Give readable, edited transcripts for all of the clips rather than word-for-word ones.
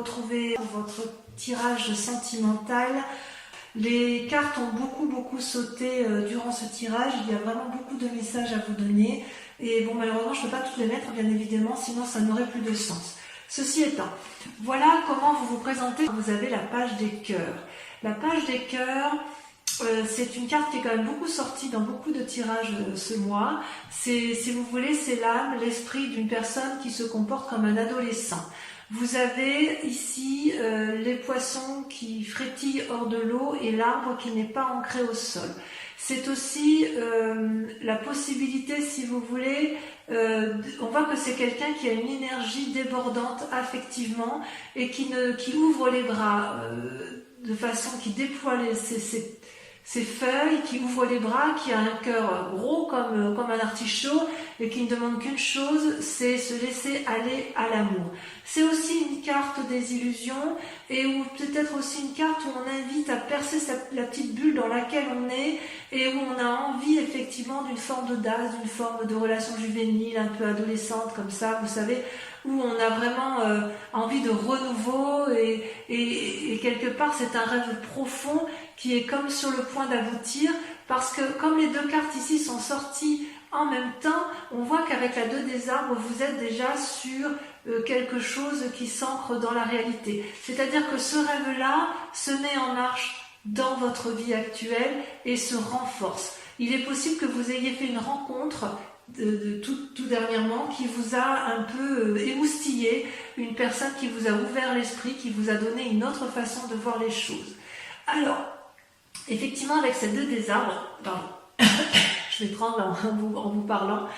retrouver pour votre tirage sentimental. Les cartes ont beaucoup sauté durant ce tirage. Il y a vraiment beaucoup de messages à vous donner. Et bon, malheureusement, je ne peux pas toutes les mettre, bien évidemment, sinon ça n'aurait plus de sens. Ceci étant, voilà comment vous vous présentez. Vous avez la page des cœurs. La page des cœurs, c'est une carte qui est quand même beaucoup sortie dans beaucoup de tirages ce mois. Si vous voulez, c'est l'âme, l'esprit d'une personne qui se comporte comme un adolescent. Vous avez ici les poissons qui frétillent hors de l'eau et l'arbre qui n'est pas ancré au sol. C'est aussi la possibilité, si vous voulez, on voit que c'est quelqu'un qui a une énergie débordante affectivement et qui ouvre les bras de façon qui déploie ses feuilles, qui ouvre les bras, qui a un cœur gros comme un artichaut et qui ne demande qu'une chose, c'est se laisser aller à l'amour. C'est aussi une carte des illusions et ou peut-être aussi une carte où on invite à percer la petite bulle dans laquelle on est et où on a envie effectivement d'une forme d'audace, d'une forme de relation juvénile, un peu adolescente comme ça, vous savez, où on a vraiment envie de renouveau et quelque part c'est un rêve profond qui est comme sur le point d'aboutir parce que comme les deux cartes ici sont sorties en même temps, on voit qu'avec la 2 des arbres, vous êtes déjà sur quelque chose qui s'ancre dans la réalité. C'est-à-dire que ce rêve-là se met en marche dans votre vie actuelle et se renforce. Il est possible que vous ayez fait une rencontre tout dernièrement qui vous a un peu émoustillé, une personne qui vous a ouvert l'esprit, qui vous a donné une autre façon de voir les choses. Alors, effectivement, avec ces 2 des arbres, pardon, je vais prendre en vous parlant,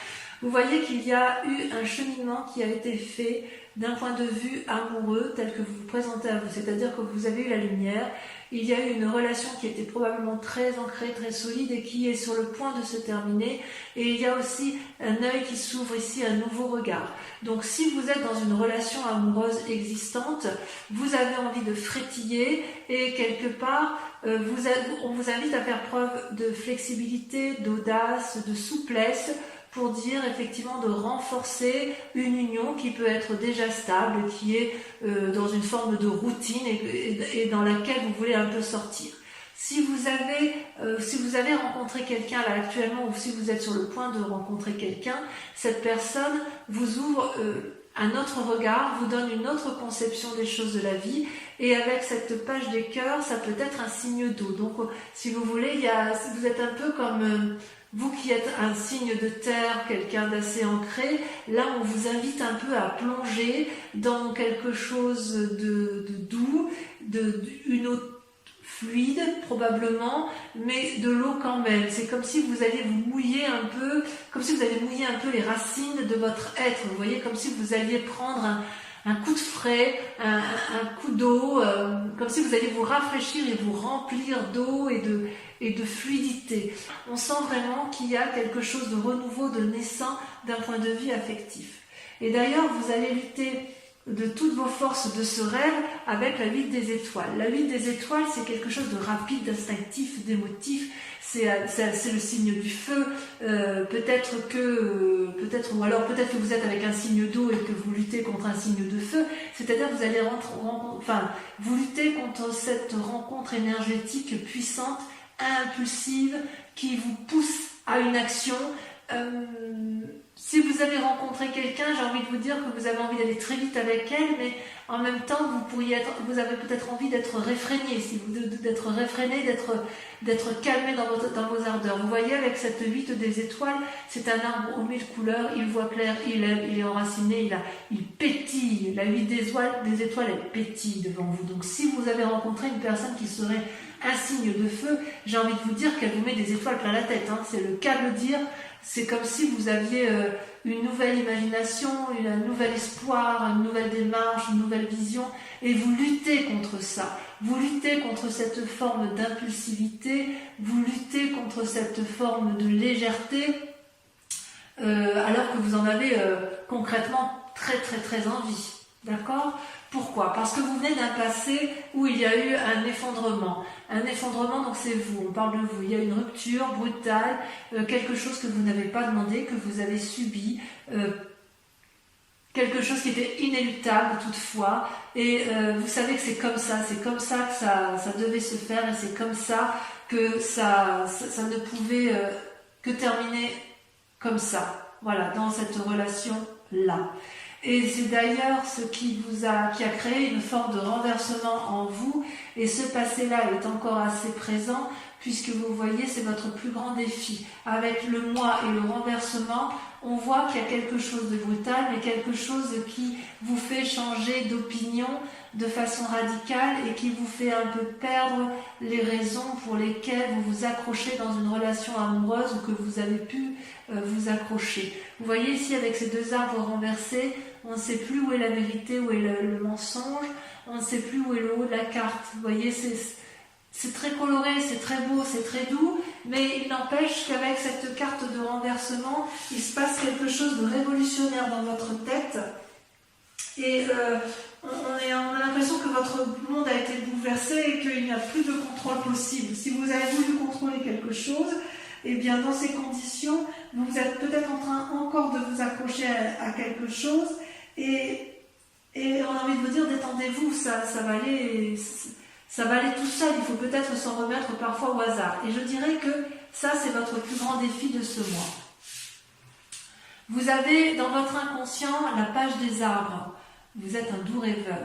vous voyez qu'il y a eu un cheminement qui a été fait d'un point de vue amoureux tel que vous vous présentez à vous, c'est-à-dire que vous avez eu la lumière, il y a eu une relation qui était probablement très ancrée, très solide et qui est sur le point de se terminer et il y a aussi un œil qui s'ouvre ici, un nouveau regard. Donc si vous êtes dans une relation amoureuse existante, vous avez envie de frétiller et quelque part on vous invite à faire preuve de flexibilité, d'audace, de souplesse pour dire effectivement de renforcer une union qui peut être déjà stable, qui est dans une forme de routine et dans laquelle vous voulez un peu sortir. Si vous avez rencontré quelqu'un là actuellement ou si vous êtes sur le point de rencontrer quelqu'un, cette personne vous ouvre un autre regard, vous donne une autre conception des choses de la vie et avec cette page des cœurs, ça peut être un signe d'eau. Donc si vous voulez, vous êtes un peu comme vous qui êtes un signe de terre, quelqu'un d'assez ancré, là on vous invite un peu à plonger dans quelque chose de doux, une eau fluide probablement, mais de l'eau quand même. C'est comme si vous alliez vous mouiller un peu, comme si vous alliez mouiller un peu les racines de votre être. Vous voyez, comme si vous alliez prendre un coup de frais, un coup d'eau, comme si vous alliez vous rafraîchir et vous remplir d'eau et de fluidité. On sent vraiment qu'il y a quelque chose de renouveau, de naissant d'un point de vue affectif. Et d'ailleurs, vous allez lutter de toutes vos forces de ce rêve avec la 8 des étoiles. La 8 des étoiles, c'est quelque chose de rapide, d'instinctif, d'émotif. C'est le signe du feu. Peut-être que vous êtes avec un signe d'eau et que vous luttez contre un signe de feu. C'est-à-dire que vous allez vous luttez contre cette rencontre énergétique puissante, impulsive, qui vous pousse à une action. Si vous avez rencontré quelqu'un, j'ai envie de vous dire que vous avez envie d'aller très vite avec elle, mais en même temps, vous avez peut-être envie d'être réfréné, d'être calmé dans vos ardeurs. Vous voyez, avec cette 8 des étoiles, c'est un arbre aux 1000 couleurs, il voit clair, il est enraciné, il pétille. La 8 des étoiles, elle pétille devant vous. Donc si vous avez rencontré une personne qui serait un signe de feu, j'ai envie de vous dire qu'elle vous met des étoiles plein la tête, hein. C'est le cas de le dire. C'est comme si vous aviez une nouvelle imagination, un nouvel espoir, une nouvelle démarche, une nouvelle vision, et vous luttez contre ça. Vous luttez contre cette forme d'impulsivité, vous luttez contre cette forme de légèreté, alors que vous en avez concrètement très très très envie. D'accord ? Pourquoi ? Parce que vous venez d'un passé où il y a eu un effondrement. Un effondrement, donc c'est vous, on parle de vous. Il y a une rupture brutale, quelque chose que vous n'avez pas demandé, que vous avez subi, quelque chose qui était inéluctable toutefois, et vous savez que c'est comme ça que ça devait se faire, et c'est comme ça que ça ne pouvait que terminer comme ça, voilà, dans cette relation-là. Et c'est d'ailleurs ce qui a créé une forme de renversement en vous, et ce passé-là est encore assez présent, puisque vous voyez, c'est votre plus grand défi. Avec le moi et le renversement, on voit qu'il y a quelque chose de brutal, mais quelque chose qui vous fait changer d'opinion de façon radicale et qui vous fait un peu perdre les raisons pour lesquelles vous vous accrochez dans une relation amoureuse ou que vous avez pu vous accrocher. Vous voyez ici, avec ces deux arbres renversés, on ne sait plus où est la vérité, où est le mensonge, on ne sait plus où est le haut de la carte. Vous voyez, c'est très coloré, c'est très beau, c'est très doux, mais il n'empêche qu'avec cette carte de renversement, il se passe quelque chose de révolutionnaire dans votre tête, et on a l'impression que votre monde a été bouleversé et qu'il n'y a plus de contrôle possible. Si vous avez voulu contrôler quelque chose, et bien dans ces conditions, vous êtes peut-être en train encore de vous accrocher à quelque chose, et on a envie de vous dire, détendez-vous, ça va aller... Ça va aller tout seul, il faut peut-être s'en remettre parfois au hasard. Et je dirais que ça, c'est votre plus grand défi de ce mois. Vous avez dans votre inconscient la page des arbres. Vous êtes un doux rêveur.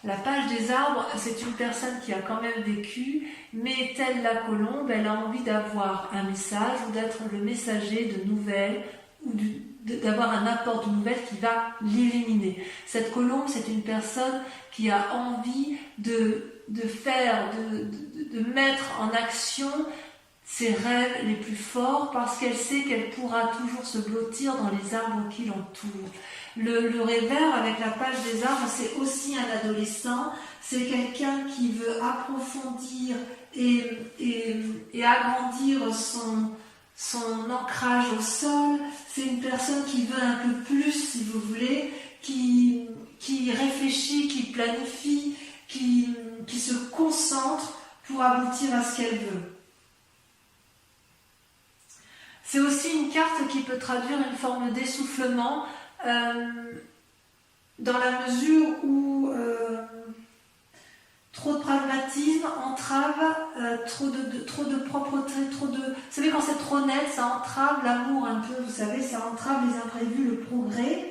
La page des arbres, c'est une personne qui a quand même vécu, mais telle la colombe, elle a envie d'avoir un message ou d'être le messager de nouvelles ou d'avoir un apport de nouvelles qui va l'illuminer. Cette colombe, c'est une personne qui a envie de mettre en action ses rêves les plus forts, parce qu'elle sait qu'elle pourra toujours se blottir dans les arbres qui l'entourent. Le rêveur avec la page des arbres, c'est aussi un adolescent, c'est quelqu'un qui veut approfondir et agrandir son ancrage au sol. C'est une personne qui veut un peu plus, si vous voulez, qui réfléchit, qui planifie, qui se concentre pour aboutir à ce qu'elle veut. C'est aussi une carte qui peut traduire une forme d'essoufflement, dans la mesure où trop de pragmatisme entrave, trop de propreté, vous savez, quand c'est trop net, ça entrave l'amour un peu, vous savez, ça entrave les imprévus, le progrès.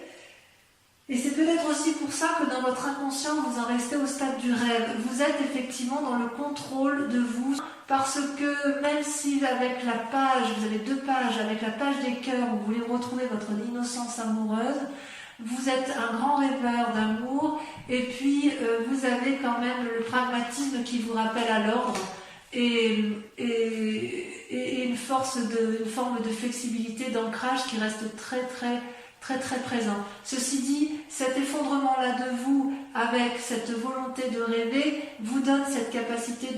Et c'est peut-être aussi pour ça que dans votre inconscient, vous en restez au stade du rêve. Vous êtes effectivement dans le contrôle de vous, parce que même si avec la page, vous avez deux pages, avec la page des cœurs, vous voulez retrouver votre innocence amoureuse, vous êtes un grand rêveur d'amour, et puis vous avez quand même le pragmatisme qui vous rappelle à l'ordre, et une forme de flexibilité, d'ancrage qui reste très présent. Ceci dit, cet effondrement-là de vous, avec cette volonté de rêver, vous donne cette capacité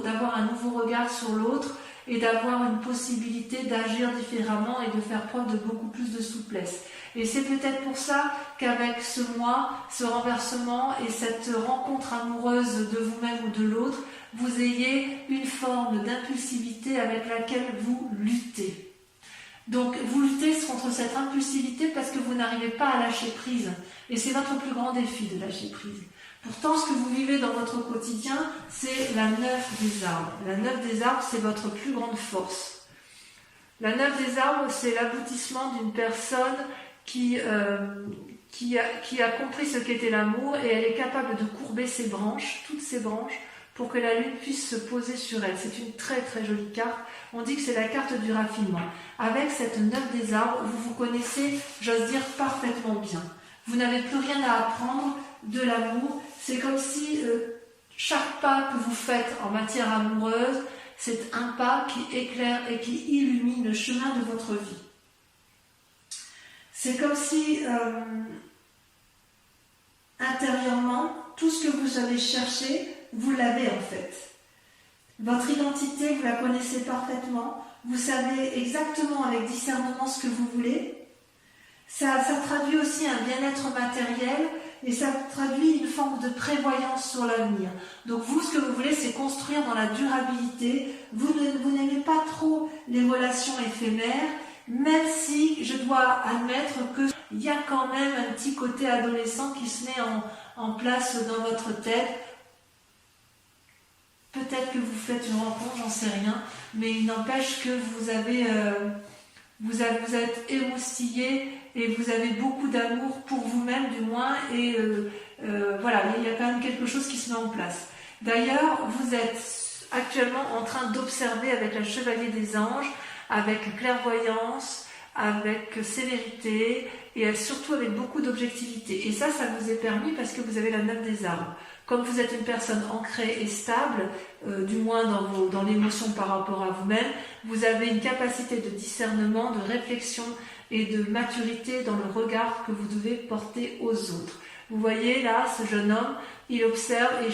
d'avoir un nouveau regard sur l'autre et d'avoir une possibilité d'agir différemment et de faire preuve de beaucoup plus de souplesse. Et c'est peut-être pour ça qu'avec ce mois, ce renversement et cette rencontre amoureuse de vous-même ou de l'autre, vous ayez une forme d'impulsivité avec laquelle vous luttez. Donc vous luttez contre cette impulsivité parce que vous n'arrivez pas à lâcher prise. Et c'est votre plus grand défi de lâcher prise. Pourtant, ce que vous vivez dans votre quotidien, c'est la 9 des arbres. La 9 des arbres, c'est votre plus grande force. La 9 des arbres, c'est l'aboutissement d'une personne qui a compris ce qu'était l'amour, et elle est capable de courber ses branches, toutes ses branches, pour que la lune puisse se poser sur elle. C'est une très jolie carte. On dit que c'est la carte du raffinement. Avec cette 9 des arbres, vous vous connaissez, j'ose dire, parfaitement bien. Vous n'avez plus rien à apprendre de l'amour. C'est comme si chaque pas que vous faites en matière amoureuse, c'est un pas qui éclaire et qui illumine le chemin de votre vie. C'est comme si, intérieurement, tout ce que vous avez cherché, vous l'avez en fait. Votre identité, vous la connaissez parfaitement. Vous savez exactement avec discernement ce que vous voulez. Ça traduit aussi un bien-être matériel, et ça traduit une forme de prévoyance sur l'avenir. Donc vous, ce que vous voulez, c'est construire dans la durabilité. Vous n'aimez pas trop les relations éphémères, même si je dois admettre que il y a quand même un petit côté adolescent qui se met en place dans votre tête. Peut-être que vous faites une rencontre, j'en sais rien, mais il n'empêche que vous êtes émoustillé et vous avez beaucoup d'amour pour vous-même du moins, et voilà, il y a quand même quelque chose qui se met en place. D'ailleurs, vous êtes actuellement en train d'observer avec la Chevalier des Anges, avec clairvoyance, avec sévérité et surtout avec beaucoup d'objectivité. Et ça vous est permis parce que vous avez la 9 des arbres. Comme vous êtes une personne ancrée et stable, du moins dans l'émotion par rapport à vous-même, vous avez une capacité de discernement, de réflexion et de maturité dans le regard que vous devez porter aux autres. Vous voyez là, ce jeune homme, il observe et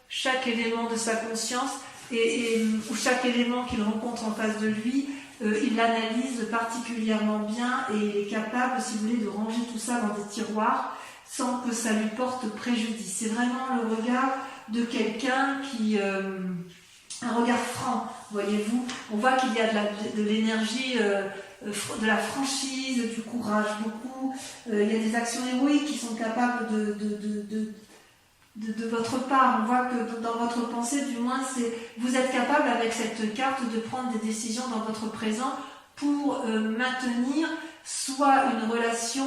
chaque élément de sa conscience ou chaque élément qu'il rencontre en face de lui, il l'analyse particulièrement bien et il est capable, si vous voulez, de ranger tout ça dans des tiroirs sans que ça lui porte préjudice. C'est vraiment le regard de quelqu'un qui... un regard franc, voyez-vous. On voit qu'il y a de l'énergie, de la franchise, du courage, beaucoup. Il y a des actions héroïques qui sont capables de votre part. On voit que dans votre pensée, du moins, vous êtes capable avec cette carte de prendre des décisions dans votre présent pour maintenir soit une relation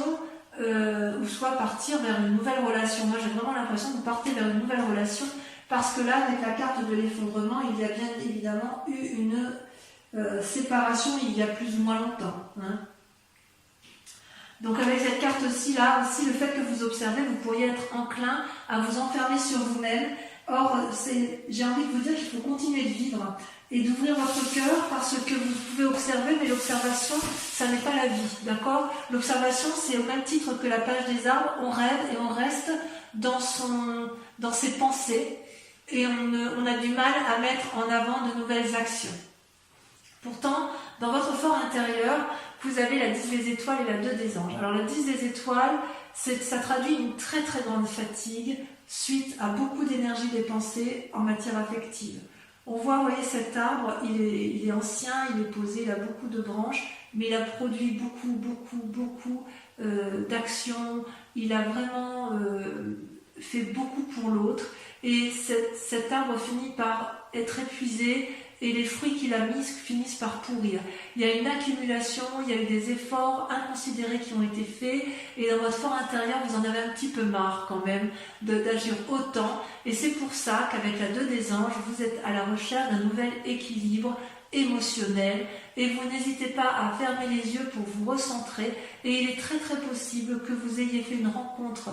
ou soit partir vers une nouvelle relation. Moi, j'ai vraiment l'impression que vous partez vers une nouvelle relation parce que là, avec la carte de l'effondrement, il y a bien évidemment eu une séparation il y a plus ou moins longtemps. Hein. Donc avec cette carte-ci, là aussi, le fait que vous observez, vous pourriez être enclin à vous enfermer sur vous-même. Or, j'ai envie de vous dire qu'il faut continuer de vivre et d'ouvrir votre cœur parce que vous pouvez observer, mais l'observation, ça n'est pas la vie, d'accord? L'observation, c'est au même titre que la page des arbres, on rêve et on reste dans ses pensées et on a du mal à mettre en avant de nouvelles actions. Pourtant, dans votre fort intérieur, vous avez la 10 des étoiles et la 2 des anges. Alors la 10 des étoiles, ça traduit une très très grande fatigue suite à beaucoup d'énergie dépensée en matière affective. On voit, vous voyez, cet arbre, il est ancien, il est posé, il a beaucoup de branches, mais il a produit beaucoup d'actions, il a vraiment fait beaucoup pour l'autre, et cet arbre finit par être épuisé, et les fruits qu'il a mis finissent par pourrir. Il y a une accumulation, il y a eu des efforts inconsidérés qui ont été faits, et dans votre fort intérieur, vous en avez un petit peu marre quand même d'agir autant, et c'est pour ça qu'avec la 2 des anges, vous êtes à la recherche d'un nouvel équilibre émotionnel, et vous n'hésitez pas à fermer les yeux pour vous recentrer, et il est très très possible que vous ayez fait une rencontre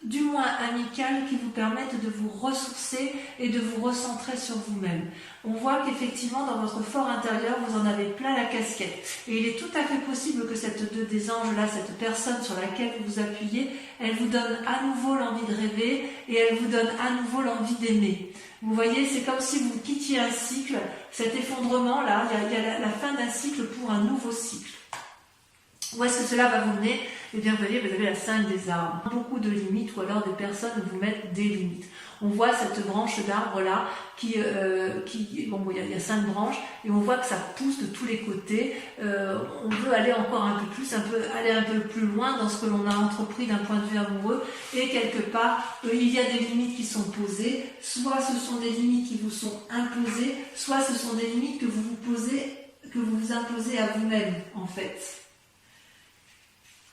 du moins amicale qui vous permette de vous ressourcer et de vous recentrer sur vous-même. On voit qu'effectivement dans votre fort intérieur vous en avez plein la casquette et il est tout à fait possible que cette 2 des anges là, cette personne sur laquelle vous vous appuyez, elle vous donne à nouveau l'envie de rêver et elle vous donne à nouveau l'envie d'aimer. Vous voyez, c'est comme si vous quittiez un cycle, cet effondrement là, il y a la fin d'un cycle pour un nouveau cycle. Où est-ce que cela va vous mener? Eh bien, vous voyez, vous avez la 5 des arbres. Beaucoup de limites, ou alors des personnes vous mettent des limites. On voit cette branche d'arbre-là, bon, il y a 5 branches, et on voit que ça pousse de tous les côtés. On veut aller encore un peu plus, aller un peu plus loin dans ce que l'on a entrepris d'un point de vue amoureux, et quelque part, il y a des limites qui sont posées, soit ce sont des limites qui vous sont imposées, soit ce sont des limites que vous vous imposez à vous-même, en fait.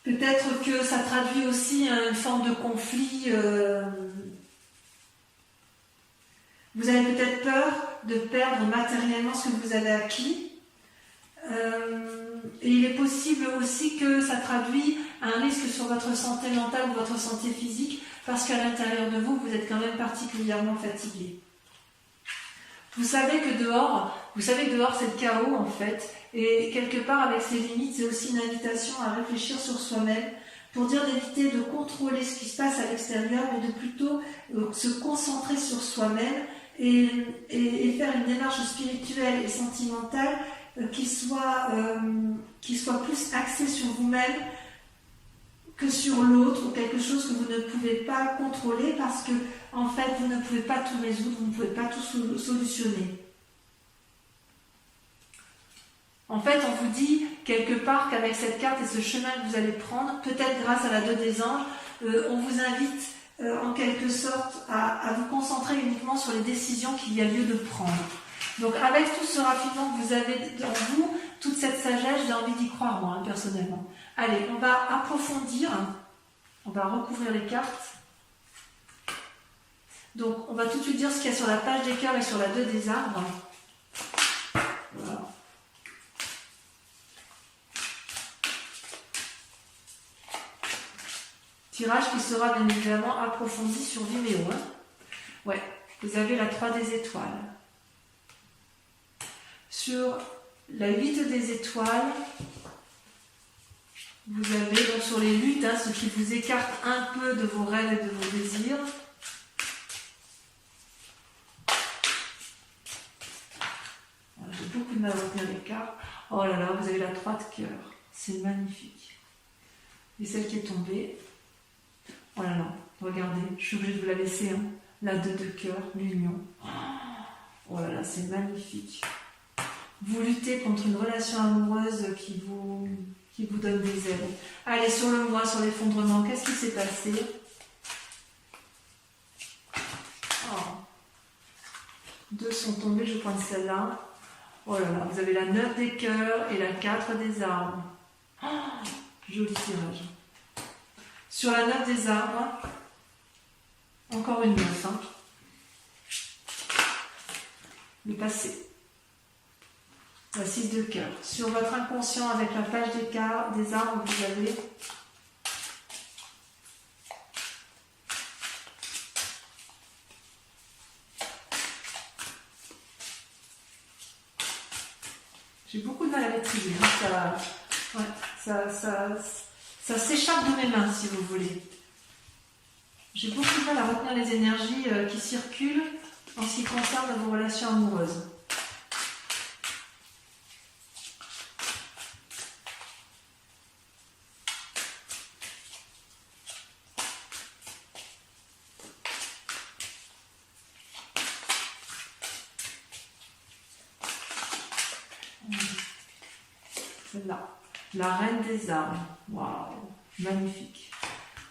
Peut-être que ça traduit aussi une forme de conflit. Vous avez peut-être peur de perdre matériellement ce que vous avez acquis. Et il est possible aussi que ça traduit un risque sur votre santé mentale ou votre santé physique, parce qu'à l'intérieur de vous, vous êtes quand même particulièrement fatigué. Vous savez que dehors c'est le chaos en fait, et quelque part avec ces limites, c'est aussi une invitation à réfléchir sur soi-même, pour dire d'éviter de contrôler ce qui se passe à l'extérieur, mais de plutôt se concentrer sur soi-même et faire une démarche spirituelle et sentimentale qui soit plus axée sur vous-même que sur l'autre, ou quelque chose que vous ne pouvez pas contrôler parce que en fait vous ne pouvez pas tout résoudre, vous ne pouvez pas tout solutionner. En fait, on vous dit, quelque part qu'avec cette carte et ce chemin que vous allez prendre, peut-être grâce à la 2 des anges, on vous invite en quelque sorte à vous concentrer uniquement sur les décisions qu'il y a lieu de prendre. Donc avec tout ce raffinement que vous avez en vous, toute cette sagesse, j'ai envie d'y croire moi, personnellement. Allez, on va approfondir, on va recouvrir les cartes. Donc on va tout de suite dire ce qu'il y a sur la page des cœurs et sur la 2 des arbres. Voilà. Tirage qui sera bien évidemment approfondi sur Vimeo. Hein. Ouais, vous avez la 3 des étoiles. Sur la 8 des étoiles, vous avez donc sur les luttes, ce qui vous écarte un peu de vos rêves et de vos désirs. Voilà, j'ai beaucoup de mal à retenir les cartes. Oh là là, vous avez la 3 de cœur. C'est magnifique. Et celle qui est tombée. Oh là là, regardez, je suis obligée de vous la laisser. Hein. La 2 de cœur, l'union. Oh là là, c'est magnifique. Vous luttez contre une relation amoureuse qui vous donne des ailes. Allez, sur le mois, sur l'effondrement, qu'est-ce qui s'est passé? Oh. 2 sont tombés, je prends celle-là. Oh là là, vous avez la 9 des cœurs et la 4 des arbres. Oh, joli tirage. Sur la 9 des arbres, encore une 9. Hein. Le passé. La 6 de cœur. Sur votre inconscient, avec la page des arbres, vous avez j'ai beaucoup de mal à maîtriser. Hein. Ça s'échappe de mes mains, si vous voulez. J'ai beaucoup de mal à retenir les énergies qui circulent en ce qui concerne vos relations amoureuses. Celle-là, la reine des arbres. Waouh, magnifique.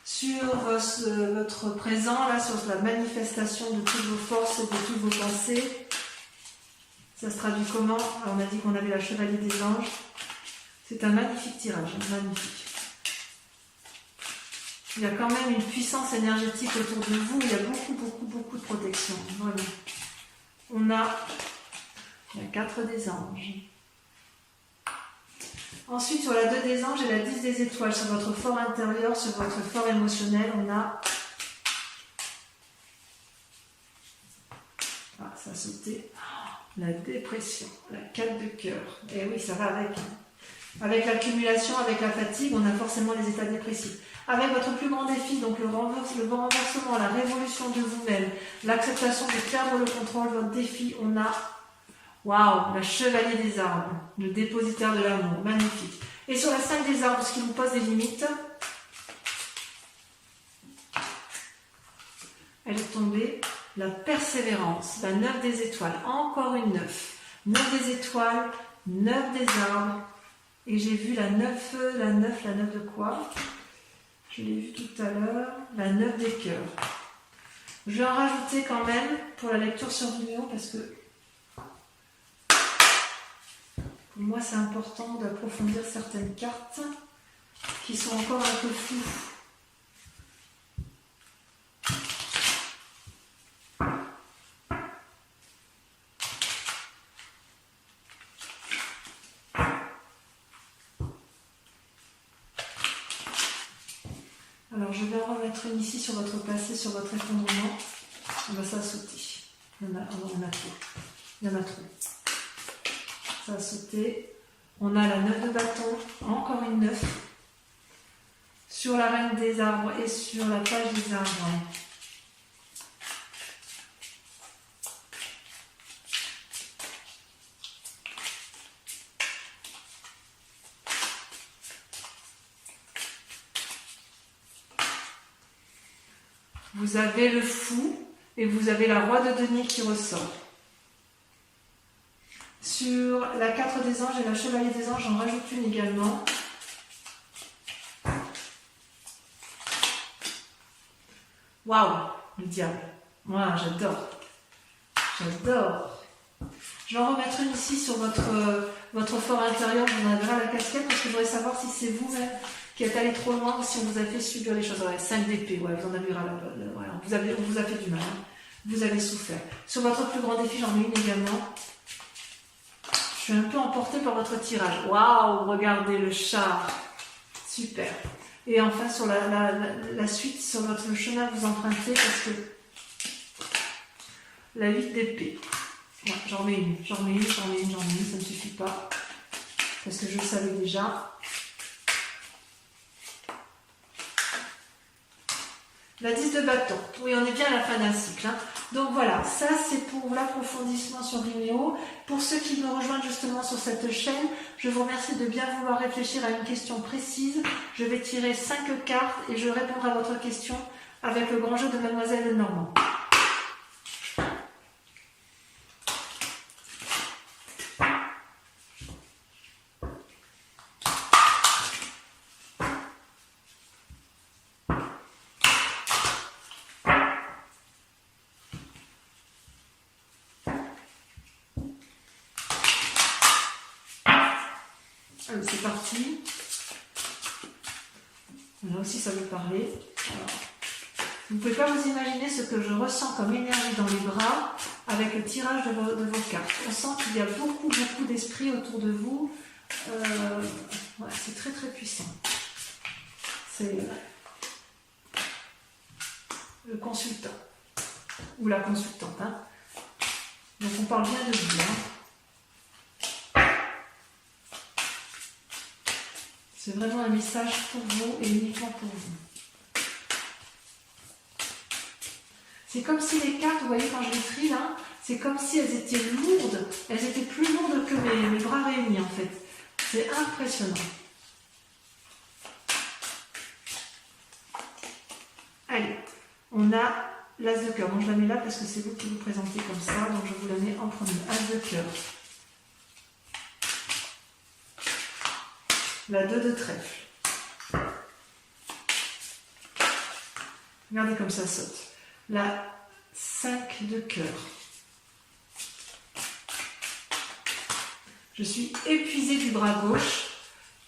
Sur votre présent, là, sur la manifestation de toutes vos forces et de toutes vos pensées, ça se traduit comment? Alors, on a dit qu'on avait la chevalier des anges. C'est un magnifique tirage, magnifique. Il y a quand même une puissance énergétique autour de vous. Il y a beaucoup de protection. Voilà. On a la 4 des anges. Ensuite, sur la 2 des anges et la 10 des étoiles, sur votre fort intérieur, sur votre fort émotionnel, on a... Ah, ça a sauté. La dépression, la 4 de cœur. Et oui, ça va avec. Avec l'accumulation, avec la fatigue, on a forcément les états dépressifs. Avec votre plus grand défi, donc le renversement, la révolution de vous-même, l'acceptation de perdre le contrôle, votre défi, on a... Waouh, la chevalier des arbres, le dépositaire de l'amour, magnifique. Et sur la 5 des arbres, ce qui vous pose des limites, elle est tombée, la persévérance, la 9 des étoiles, encore une 9. 9 des étoiles, 9 des arbres, et j'ai vu la 9 de quoi? Je l'ai vu tout à l'heure, la 9 des cœurs. Je vais en rajouter quand même pour la lecture sur Vimeo parce que pour moi, c'est important d'approfondir certaines cartes qui sont encore un peu floues. Alors, je vais en remettre une ici sur votre passé, sur votre effondrement. Ça a sauté. Il y en a trop. Il y en a trop. Ça a sauté. On a la 9 de bâton, encore une 9. Sur la reine des arbres et sur la page des arbres. Vous avez le fou et vous avez la roi de denier qui ressort. Sur la 4 des anges et la chevalier des anges, j'en rajoute une également. Waouh, le diable. Moi, j'adore. J'adore. Je vais en remettre une ici sur votre fort intérieur. Vous en avez la casquette parce que je voudrais savoir si c'est vous-même qui êtes allé trop loin ou si on vous a fait subir les choses. Ouais, 5 d'épée, ouais, vous en avez ras la balle. On vous a fait du mal. Hein. Vous avez souffert. Sur votre plus grand défi, j'en mets une également. Je suis un peu emportée par votre tirage. Waouh, regardez le char. Super. Et enfin, sur la suite, sur le chemin que vous empruntez, parce que la 8 d'épée. Ouais, j'en mets une, ça ne suffit pas. Parce que je le savais déjà. La 10 de bâton. Oui, on est bien à la fin d'un cycle. Hein. Donc voilà, ça c'est pour l'approfondissement sur Vimeo. Pour ceux qui me rejoignent justement sur cette chaîne, je vous remercie de bien vouloir réfléchir à une question précise. Je vais tirer 5 cartes et je répondrai à votre question avec le grand jeu de Mademoiselle Lenormand. Allez, c'est parti. Là aussi, ça veut parler. Alors, vous ne pouvez pas vous imaginer ce que je ressens comme énergie dans les bras avec le tirage de vos cartes. On sent qu'il y a beaucoup d'esprit autour de vous. Ouais, c'est très très puissant. C'est le consultant ou la consultante. Hein. Donc on parle bien de vous. Hein. C'est vraiment un message pour vous et uniquement pour vous. C'est comme si les cartes, vous voyez quand je les trie là, c'est comme si elles étaient lourdes. Elles étaient plus lourdes que mes bras réunis en fait. C'est impressionnant. Allez, on a l'as de cœur. Moi je la mets là parce que c'est vous qui vous présentez comme ça, donc je vous la mets en premier. As de cœur. La 2 de trèfle. Regardez comme ça saute. La 5 de cœur. Je suis épuisée du bras gauche,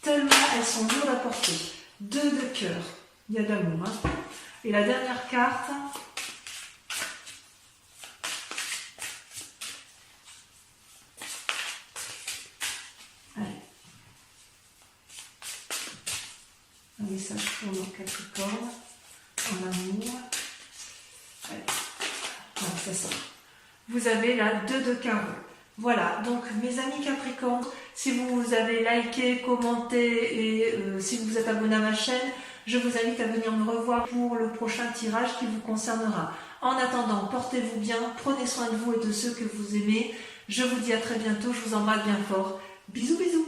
tellement elles sont lourdes à porter. 2 de cœur. Il y a d'amour. Hein. Et la dernière carte. Un message pour nos Capricornes, en amour. Allez, voilà, c'est ça. Vous avez la 2 de carreau. Voilà, donc mes amis Capricornes, si vous avez liké, commenté et si vous êtes abonné à ma chaîne, je vous invite à venir me revoir pour le prochain tirage qui vous concernera. En attendant, portez-vous bien, prenez soin de vous et de ceux que vous aimez. Je vous dis à très bientôt, je vous embrasse bien fort. Bisous bisous.